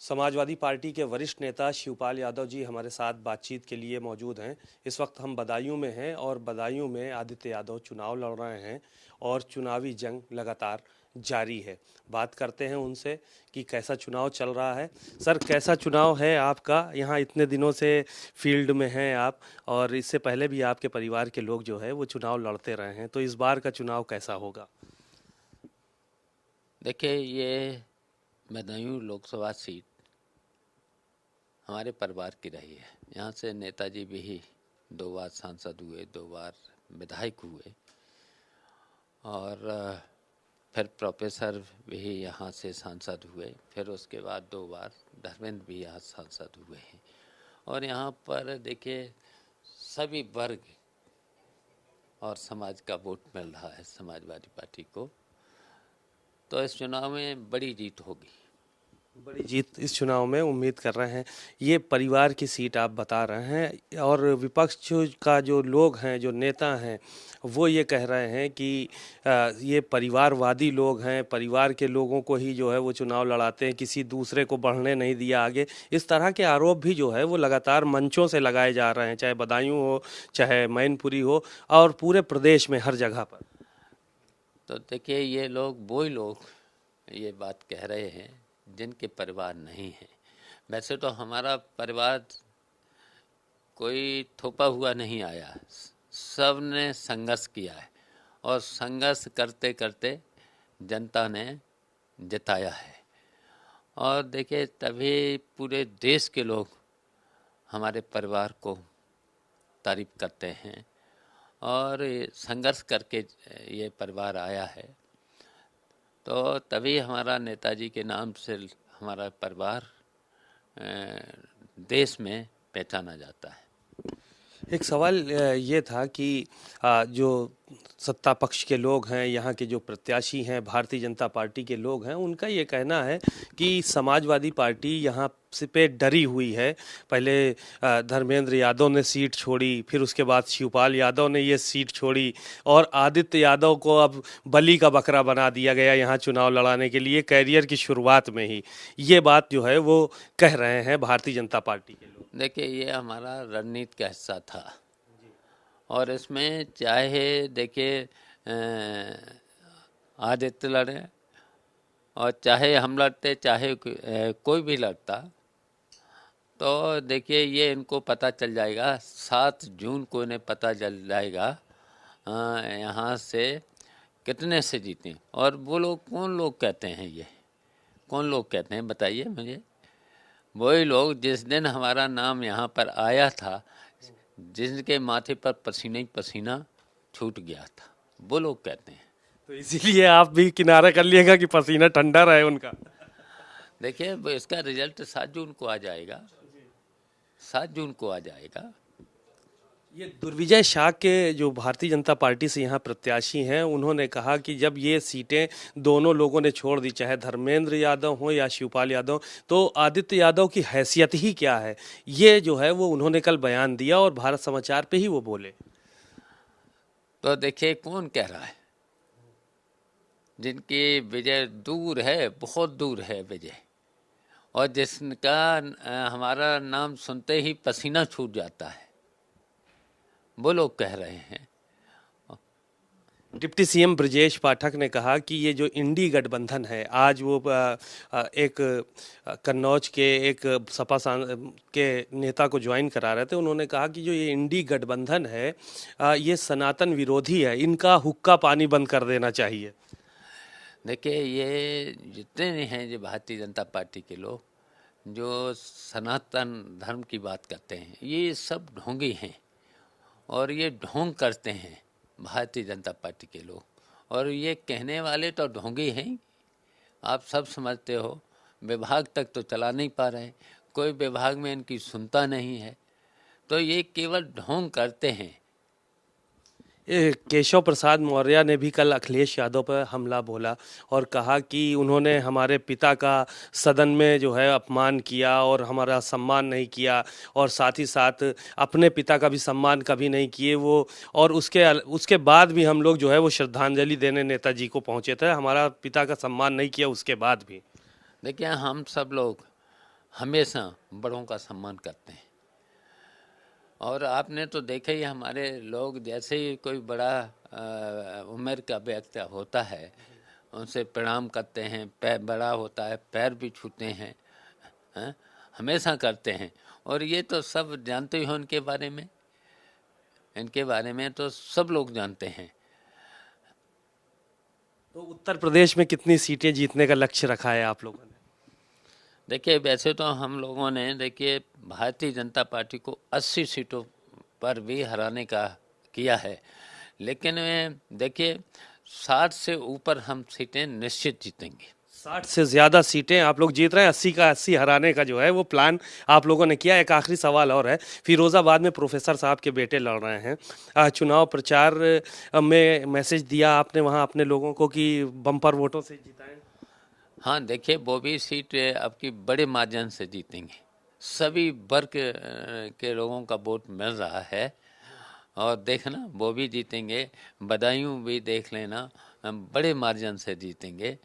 Samajwadi party के वरिष्ठ नेता शिवपाल यादव जी हमारे साथ बातचीत के लिए मौजूद हैं। इस वक्त हम बदायूं में हैं और बदायूं में आदित्य यादव चुनाव लड़ रहे हैं और चुनावी जंग लगातार जारी है। बात करते हैं उनसे कि कैसा चुनाव चल रहा है। सर, कैसा चुनाव है आपका? यहाँ इतने दिनों से फील्ड में हैं आप, और इससे पहले भी आपके परिवार के लोग जो है वो चुनाव लड़ते रहे हैं, तो इस बार का चुनाव कैसा होगा? देखिए, ये बदायूं लोकसभा सीट हमारे परिवार की रही है। यहाँ से नेताजी भी 2 बार सांसद हुए, 2 बार विधायक हुए और फिर प्रोफेसर भी यहाँ से सांसद हुए। फिर उसके बाद 2 बार धर्मेंद्र भी यहाँ सांसद हुए हैं। और यहाँ पर देखिए, सभी वर्ग और समाज का वोट मिल रहा है समाजवादी पार्टी को, तो इस चुनाव में बड़ी जीत होगी। बड़ी जीत इस चुनाव में उम्मीद कर रहे हैं। ये परिवार की सीट आप बता रहे हैं, और विपक्ष का जो लोग हैं, जो नेता हैं, वो ये कह रहे हैं कि ये परिवारवादी लोग हैं, परिवार के लोगों को ही जो है वो चुनाव लड़ाते हैं, किसी दूसरे को बढ़ने नहीं दिया आगे। इस तरह के आरोप भी जो है वो लगातार मंचों से लगाए जा रहे हैं, चाहे बदायूं हो, चाहे मैनपुरी हो, और पूरे प्रदेश में हर जगह पर। तो देखिए, ये लोग वही लोग ये बात कह रहे हैं जिनके परिवार नहीं है। वैसे तो हमारा परिवार कोई थोपा हुआ नहीं आया, सब ने संघर्ष किया है और संघर्ष करते करते जनता ने जिताया है। और देखिए, तभी पूरे देश के लोग हमारे परिवार को तारीफ करते हैं और संघर्ष करके ये परिवार आया है। तो तभी हमारा नेताजी के नाम से हमारा परिवार देश में पहचाना जाता है। एक सवाल ये था कि जो सत्ता पक्ष के लोग हैं, यहाँ के जो प्रत्याशी हैं, भारतीय जनता पार्टी के लोग हैं, उनका ये कहना है कि समाजवादी पार्टी यहाँ से पे डरी हुई है। पहले धर्मेंद्र यादव ने सीट छोड़ी, फिर उसके बाद शिवपाल यादव ने ये सीट छोड़ी, और आदित्य यादव को अब बलि का बकरा बना दिया गया यहाँ चुनाव लड़ाने के लिए, कैरियर की शुरुआत में ही। ये बात जो है वो कह रहे हैं भारतीय जनता पार्टी के लोग। देखिए, ये हमारा रणनीति का हिस्सा था और इसमें चाहे देखिए आदित्य लड़े और चाहे हम लड़ते, चाहे कोई भी लड़ता, तो देखिए ये इनको पता चल जाएगा। 7 जून को इन्हें पता चल जाएगा यहाँ से कितने से जीते। और वो लोग कौन लोग कहते हैं, ये कौन लोग कहते हैं बताइए मुझे? वही लोग जिस दिन हमारा नाम यहाँ पर आया था, जिनके माथे पर पसीना ही पसीना छूट गया था, वो लोग कहते हैं। तो इसीलिए आप भी किनारा कर लिएगा कि पसीना ठंडा रहे उनका। देखिए, इसका रिजल्ट 7 जून को आ जाएगा, 7 जून को आ जाएगा। ये दुर्विजय शाह के जो भारतीय जनता पार्टी से यहाँ प्रत्याशी हैं, उन्होंने कहा कि जब ये सीटें दोनों लोगों ने छोड़ दी, चाहे धर्मेंद्र यादव हो या शिवपाल यादव, तो आदित्य यादव की हैसियत ही क्या है, ये जो है वो उन्होंने कल बयान दिया और भारत समाचार पे ही वो बोले। तो देखिए, कौन कह रहा है? जिनकी विजय दूर है, बहुत दूर है विजय, और जिसका हमारा नाम सुनते ही पसीना छूट जाता है, वो लोग कह रहे हैं। डिप्टी सीएम ब्रजेश पाठक ने कहा कि ये जो इंडी गठबंधन है, आज वो एक कन्नौज के एक सपा के नेता को ज्वाइन करा रहे थे, उन्होंने कहा कि जो ये इंडी गठबंधन है ये सनातन विरोधी है, इनका हुक्का पानी बंद कर देना चाहिए। देखिए, ये जितने हैं जो भारतीय जनता पार्टी के लोग जो सनातन धर्म की बात करते हैं, ये सब ढोंगी हैं और ये ढोंग करते हैं भारतीय जनता पार्टी के लोग, और ये कहने वाले तो ढोंगी हैं। आप सब समझते हो, विभाग तक तो चला नहीं पा रहे, कोई विभाग में इनकी सुनता नहीं है, तो ये केवल ढोंग करते हैं। केशव प्रसाद मौर्य ने भी कल अखिलेश यादव पर हमला बोला और कहा कि उन्होंने हमारे पिता का सदन में जो है अपमान किया और हमारा सम्मान नहीं किया, और साथ ही साथ अपने पिता का भी सम्मान कभी नहीं किए वो, और उसके बाद भी हम लोग जो है वो श्रद्धांजलि देने नेताजी को पहुंचे थे, हमारा पिता का सम्मान नहीं किया उसके बाद भी। देखिए, हम सब लोग हमेशा बड़ों का सम्मान करते हैं। और आपने तो देखा ही, हमारे लोग जैसे ही कोई बड़ा उम्र का व्यक्ति होता है उनसे प्रणाम करते हैं, पैर बड़ा होता है पैर भी छूते हैं, हैं? हमेशा करते हैं। और ये तो सब जानते ही हो इनके बारे में, इनके बारे में तो सब लोग जानते हैं। तो उत्तर प्रदेश में कितनी सीटें जीतने का लक्ष्य रखा है आप लोगों ने? देखिए, वैसे तो हम लोगों ने देखिए भारतीय जनता पार्टी को 80 सीटों पर भी हराने का किया है, लेकिन देखिए 60 से ऊपर हम सीटें निश्चित जीतेंगे। 60 से ज्यादा सीटें आप लोग जीत रहे हैं, 80 का 80 हराने का जो है वो प्लान आप लोगों ने किया। एक आखिरी सवाल और है, फिरोजाबाद में प्रोफेसर साहब के बेटे लड़ रहे हैं, चुनाव प्रचार में मैसेज दिया आपने वहां अपने लोगों को कि बम्पर वोटों से जिताएं? हाँ, देखिए वो भी सीट अब की बड़े मार्जिन से जीतेंगे। सभी वर्ग के लोगों का वोट मिल रहा है और देखना वो भी जीतेंगे। बदायूं भी देख लेना, हम बड़े मार्जिन से जीतेंगे।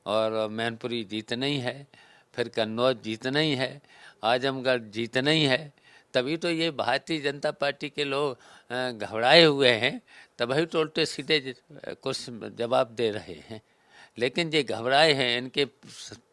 और मैनपुरी जीतना ही है, फिर कन्नौज जीतना ही है, आजमगढ़ जीतना ही है। तभी तो ये भारतीय जनता पार्टी के लोग घबराए हुए हैं, तभी तो उल्टे सीधे कुछ जवाब दे रहे हैं। लेकिन ये घबराए हैं, इनके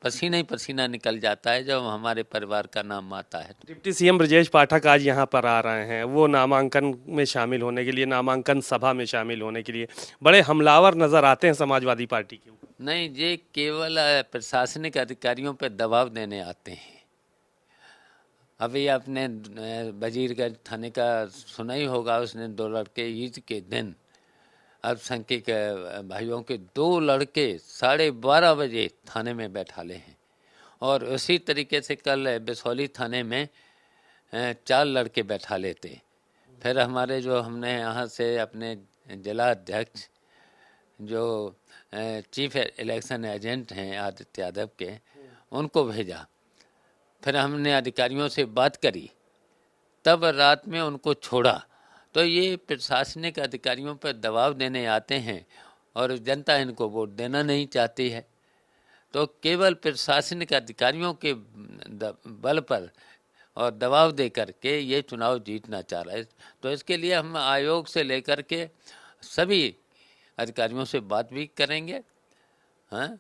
पसीना ही पसीना निकल जाता है जब हमारे परिवार का नाम आता है। डिप्टी सीएम ब्रजेश पाठक आज यहाँ पर आ रहे हैं, वो नामांकन में शामिल होने के लिए, नामांकन सभा में शामिल होने के लिए बड़े हमलावर नजर आते हैं समाजवादी पार्टी के ऊपर। नहीं, ये केवल प्रशासनिक अधिकारियों पर दबाव देने आते हैं। अभी आपने वजीरगंज थाने का सुना ही होगा, उसने 2 लड़के ईद के दिन अल्पसंख्यक भाइयों के 2 लड़के 12:30 बजे थाने में बैठा ले हैं। और उसी तरीके से कल बिसौली थाने में 4 लड़के बैठा लेते। फिर हमारे जो हमने यहाँ से अपने जिला अध्यक्ष जो चीफ इलेक्शन एजेंट हैं आदित्य यादव के, उनको भेजा। फिर हमने अधिकारियों से बात करी, तब रात में उनको छोड़ा। तो ये प्रशासनिक अधिकारियों पर दबाव देने आते हैं और जनता इनको वोट देना नहीं चाहती है। तो केवल प्रशासनिक अधिकारियों के बल पर और दबाव दे करके ये चुनाव जीतना चाह रहा है। तो इसके लिए हम आयोग से लेकर के सभी अधिकारियों से बात भी करेंगे, हाँ,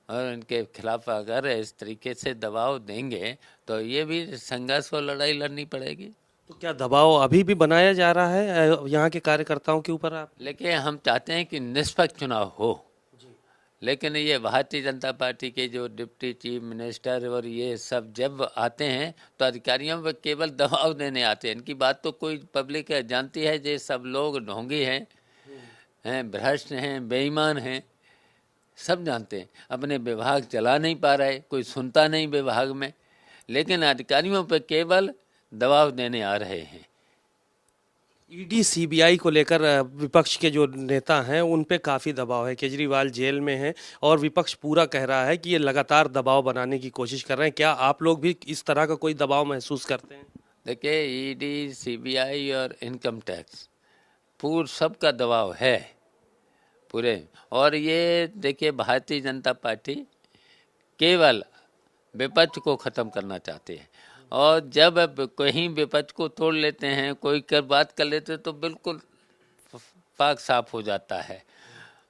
और इनके खिलाफ अगर इस तरीके से दबाव देंगे तो ये भी संघर्ष और लड़ाई लड़नी पड़ेगी। तो क्या दबाव अभी भी बनाया जा रहा है यहाँ के कार्यकर्ताओं के ऊपर आप? लेकिन हम चाहते हैं कि निष्पक्ष चुनाव हो, लेकिन ये भारतीय जनता पार्टी के जो डिप्टी चीफ मिनिस्टर और ये सब जब आते हैं तो अधिकारियों पर केवल दबाव देने आते हैं। इनकी बात तो कोई पब्लिक जानती है, ये सब लोग ढोंगी हैं, भ्रष्ट हैं, बेईमान हैं, सब जानते हैं। अपने विभाग चला नहीं पा रहे, कोई सुनता नहीं विभाग में, लेकिन अधिकारियों पर केवल दबाव देने आ रहे हैं। ईडी सीबीआई को लेकर विपक्ष के जो नेता हैं उन पे काफ़ी दबाव है, केजरीवाल जेल में हैं और विपक्ष पूरा कह रहा है कि ये लगातार दबाव बनाने की कोशिश कर रहे हैं। क्या आप लोग भी इस तरह का कोई दबाव महसूस करते हैं? देखिए, ईडी सीबीआई और इनकम टैक्स पूरा सबका दबाव है पूरे। और ये देखिए भारतीय जनता पार्टी केवल विपक्ष को ख़त्म करना चाहती है, और जब कहीं विपक्ष को तोड़ लेते हैं, कोई कर बात कर लेते हैं तो बिल्कुल पाक साफ हो जाता है,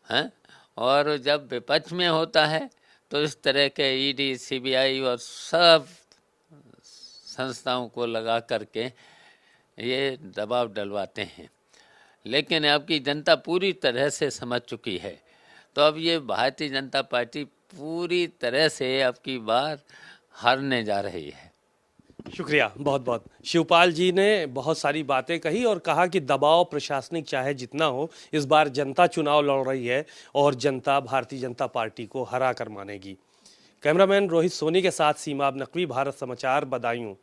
हैं? और जब विपक्ष में होता है तो इस तरह के ईडी सीबीआई और सब संस्थाओं को लगा करके ये दबाव डलवाते हैं। लेकिन आपकी जनता पूरी तरह से समझ चुकी है, तो अब ये भारतीय जनता पार्टी पूरी तरह से अब की बार हारने जा रही है। शुक्रिया बहुत बहुत। शिवपाल जी ने बहुत सारी बातें कही और कहा कि दबाव प्रशासनिक चाहे जितना हो, इस बार जनता चुनाव लड़ रही है और जनता भारतीय जनता पार्टी को हरा कर मानेगी। कैमरामैन रोहित सोनी के साथ सीमा नकवी, भारत समाचार, बदायूं।